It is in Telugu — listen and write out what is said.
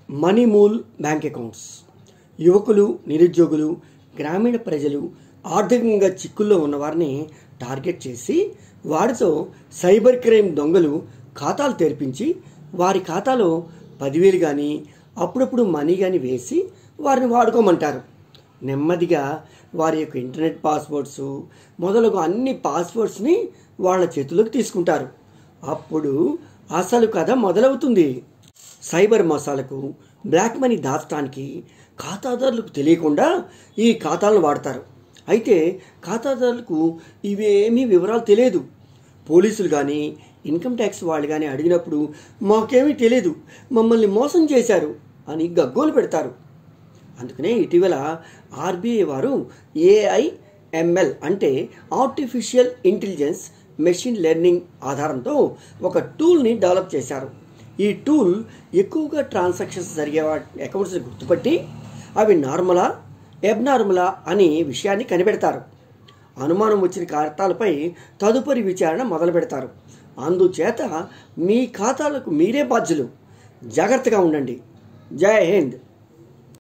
మనీ మూల్ బ్యాంక్ అకౌంట్స్ యువకులు, నిరుద్యోగులు, గ్రామీణ ప్రజలు, ఆర్థికంగా చిక్కుల్లో ఉన్నవారిని టార్గెట్ చేసి వారితో సైబర్ క్రైమ్ దొంగలు ఖాతాలు తెరిపించి వారి ఖాతాలో 10,000 కానీ అప్పుడప్పుడు మనీ కానీ వేసి వారిని వాడుకోమంటారు. నెమ్మదిగా వారి యొక్క ఇంటర్నెట్ పాస్వర్డ్స్ మొదలగు అన్ని పాస్వర్డ్స్ని వాళ్ళ చేతుల్లోకి తీసుకుంటారు. అప్పుడు అసలు కథ మొదలవుతుంది. సైబర్ మోసాలకు, బ్లాక్ మనీ దాచడానికి ఖాతాదారులకు తెలియకుండా ఈ ఖాతాలను వాడతారు. అయితే ఖాతాదారులకు ఇవేమీ వివరాలు తెలియదు. పోలీసులు కానీ ఇన్కమ్ ట్యాక్స్ వాళ్ళు కానీ అడిగినప్పుడు మాకేమీ తెలియదు, మమ్మల్ని మోసం చేశారు అని గగ్గోలు పెడతారు. అందుకనే ఇటీవల ఆర్బీఐ వారు AIML అంటే ఆర్టిఫిషియల్ ఇంటెలిజెన్స్ మెషిన్ లెర్నింగ్ ఆధారంతో ఒక టూల్ని డెవలప్ చేశారు. ఈ టూల్ ఎక్కువగా ట్రాన్సాక్షన్స్ జరిగే అకౌంట్స్ని గుర్తుపట్టి అవి నార్మలా, అబ్నార్మలా అనే విషయాన్ని కనిపెడతారు. అనుమానం వచ్చిన ఖాతాలపై తదుపరి విచారణ మొదలు పెడతారు. అందుచేత మీ ఖాతాలకు మీరే బాధ్యులు. జాగ్రత్తగా ఉండండి. జై హింద్.